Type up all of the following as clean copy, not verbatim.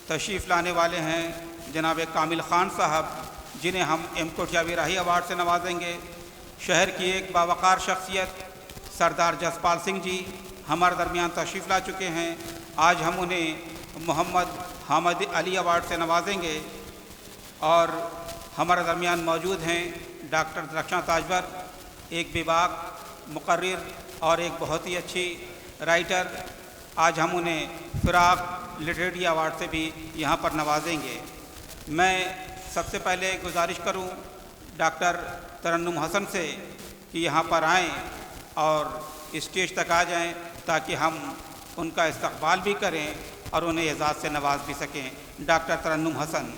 तशरीफ़ लाने वाले हैं जनाब कामिल ख़ान साहब, जिन्हें हम एम कोटियाबी राही अवार्ड से नवाजेंगे। शहर की एक बावकार शख्सियत सरदार जसपाल सिंह जी हमारे दरमियान तशरीफ़ ला चुके हैं। आज हम उन्हें मोहम्मद हामिद अली अवार्ड से नवाजेंगे। और हमारे दरमियान मौजूद हैं डॉक्टर दरख्शां ताजवर, एक बेबाक मुकर्रिर और एक बहुत ही अच्छी राइटर। आज हम उन्हें फ़िराक लिटरेरी अवार्ड से भी यहाँ पर नवाजेंगे। मैं सबसे पहले गुजारिश करूँ डॉक्टर तरन्नुम हसन से कि यहाँ पर आएँ और स्टेज तक आ जाएं, ताकि हम उनका इस्तकबाल भी करें और उन्हें एजाज़ से नवाज भी सकें। डॉक्टर तरन्नुम हसन।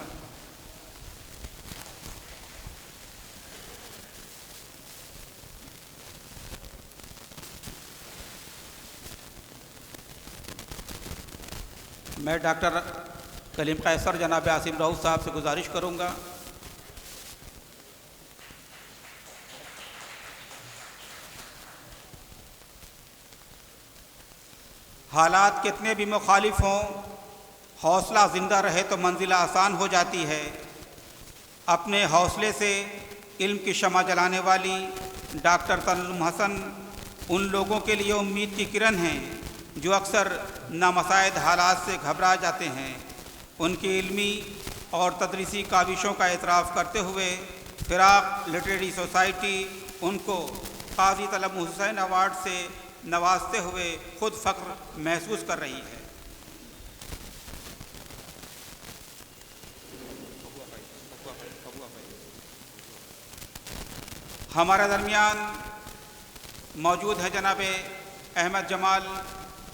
मैं डॉक्टर कलीम कैसर जनाब आसिम राउत साहब से गुजारिश करूँगा हालात कितने भी मुखालिफ हों, हौसला ज़िंदा रहे तो मंजिल आसान हो जाती है। अपने हौसले से इल्म की शमा जलाने वाली डॉक्टर तरन्नुम हसन उन लोगों के लिए उम्मीद की किरण हैं जो अक्सर नामसाइद हालात से घबरा जाते हैं। उनकी इल्मी और तदरीसी काविशों का एतराफ़ करते हुए फ़िराक लिटरेरी सोसाइटी उनको काज़ी तलब हुसैन अवार्ड से नवाजते हुए खुद फ़ख्र महसूस कर रही है। हमारे दरमियान मौजूद है जनाब अहमद जमाल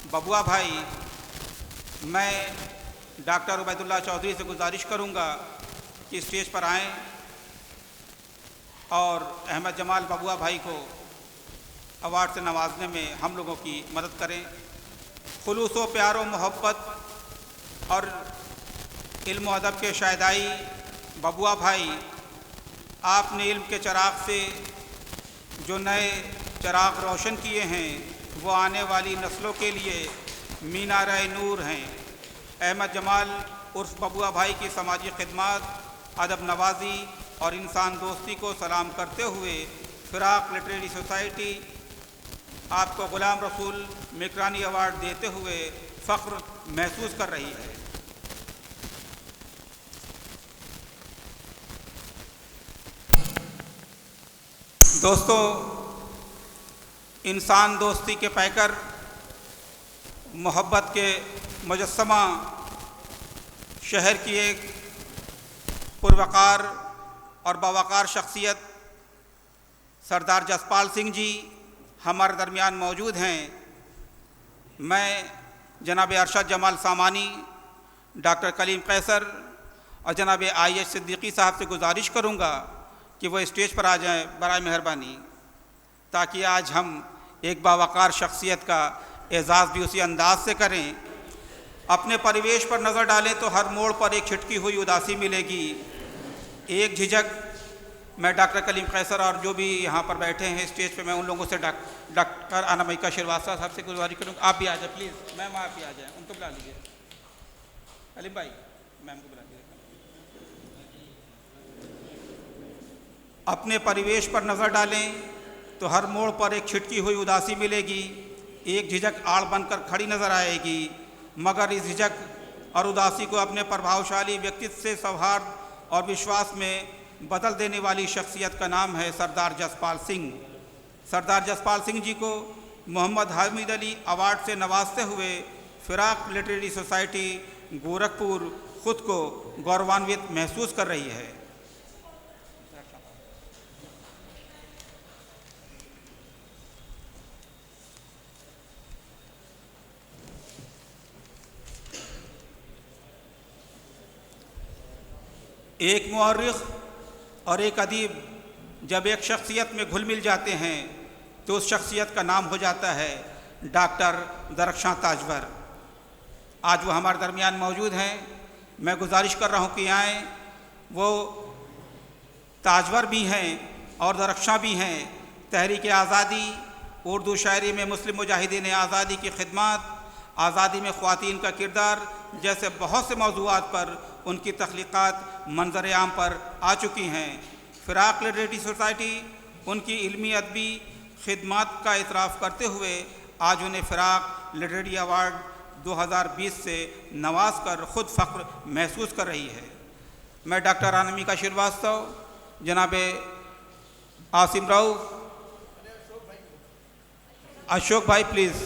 बबुआ भाई। मैं डॉक्टर उबैदुल्लाह चौधरी से गुजारिश करूंगा कि स्टेज पर आएं और अहमद जमाल बबुआ भाई को अवार्ड से नवाजने में हम लोगों की मदद करें। खुलूस व प्यार व मोहब्बत और इल्म व अदब के शायदाई बबुआ भाई, आपने इल्म के चराग से जो नए चराग रोशन किए हैं वो आने वाली नस्लों के लिए मीनार-ए नूर हैं। अहमद जमाल उर्फ बबुआ भाई की समाजी खिदमत, अदब नवाजी और इंसान दोस्ती को सलाम करते हुए फ़िराक लिटरेरी सोसाइटी आपको ग़ुलाम रसूल मिकरानी अवार्ड देते हुए फ़ख्र महसूस कर रही है। दोस्तों, इंसान दोस्ती के पैकर, मोहब्बत के मुजस्समा, शहर की एक पुरवकार और बावकार शख्सियत सरदार जसपाल सिंह जी हमारे दरमियान मौजूद हैं। मैं जनाब अरशद जमाल सामानी, डॉक्टर कलीम कैसर और जनाब आईएच सिद्दीकी साहब से गुजारिश करूंगा कि वो स्टेज पर आ जाएं बराए मेहरबानी, ताकि आज हम एक बावकार शख्सियत का एजाज़ भी उसी अंदाज से करें। अपने परिवेश पर नज़र डालें तो हर मोड़ पर एक छिटकी हुई उदासी मिलेगी, एक झिझक। मैं डॉक्टर कलीम कैसर और जो भी यहाँ पर बैठे हैं स्टेज पे, मैं उन लोगों से डॉक्टर अनामिका श्रीवास्तव साहब से गुजारिश करूँगा, आप भी आ जाए प्लीज़। मैम आप भी आ जाएँ, उनको बुला लीजिए। कलीम भाई, मैम को बुला लीजिए। अपने परिवेश पर नज़र डालें तो हर मोड़ पर एक छिटकी हुई उदासी मिलेगी, एक झिझक आड़ बनकर खड़ी नज़र आएगी। मगर इस झिझक और उदासी को अपने प्रभावशाली व्यक्तित्व से सौहार्द और विश्वास में बदल देने वाली शख्सियत का नाम है सरदार जसपाल सिंह। सरदार जसपाल सिंह जी को मोहम्मद हामिद अली अवार्ड से नवाजते हुए फ़िराक लिटरेरी सोसाइटी गोरखपुर खुद को गौरवान्वित महसूस कर रही है। एक मुअर्रिख़ और एक अदीब जब एक शख्सियत में घुल मिल जाते हैं तो उस शख्सियत का नाम हो जाता है डॉक्टर दरख्शां ताजवर। आज वो हमारे दरमियान मौजूद हैं। मैं गुजारिश कर रहा हूँ कि आएँ। वो ताजवर भी हैं और दरख्शां भी हैं। तहरीक आज़ादी, उर्दू शायरी में मुस्लिम मुजाहिदीन आज़ादी की खिदमत, आज़ादी में ख़वातीन का किरदार जैसे बहुत से मौज़ूआत पर उनकी तख्लीक़ात मंज़र आम पर आ चुकी हैं। फ़िराक़ लिटरेरी सोसाइटी उनकी इल्मी अदबी खिदमात का इतराफ़ करते हुए आज उन्हें फ़िराक़ लिटरेरी अवार्ड 2020 से नवाज कर ख़ुद फ़ख्र महसूस कर रही है। मैं डॉक्टर अनामिका श्रीवास्तव, जनाब आसिम राउफ़, अशोक भाई प्लीज़।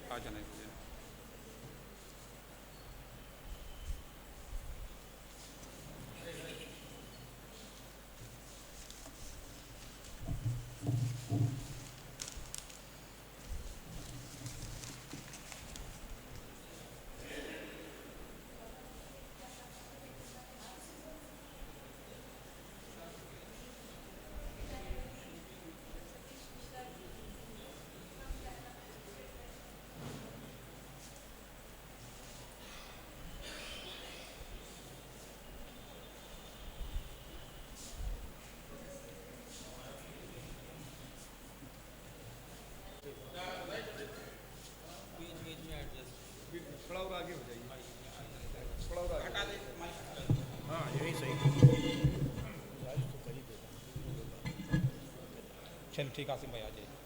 आ जाना। थोड़ा और आगे हो जाइए, थोड़ा और आगे। हटा दे। हाँ यही सही। चल ठीक, आसिम भाई आ जाइए।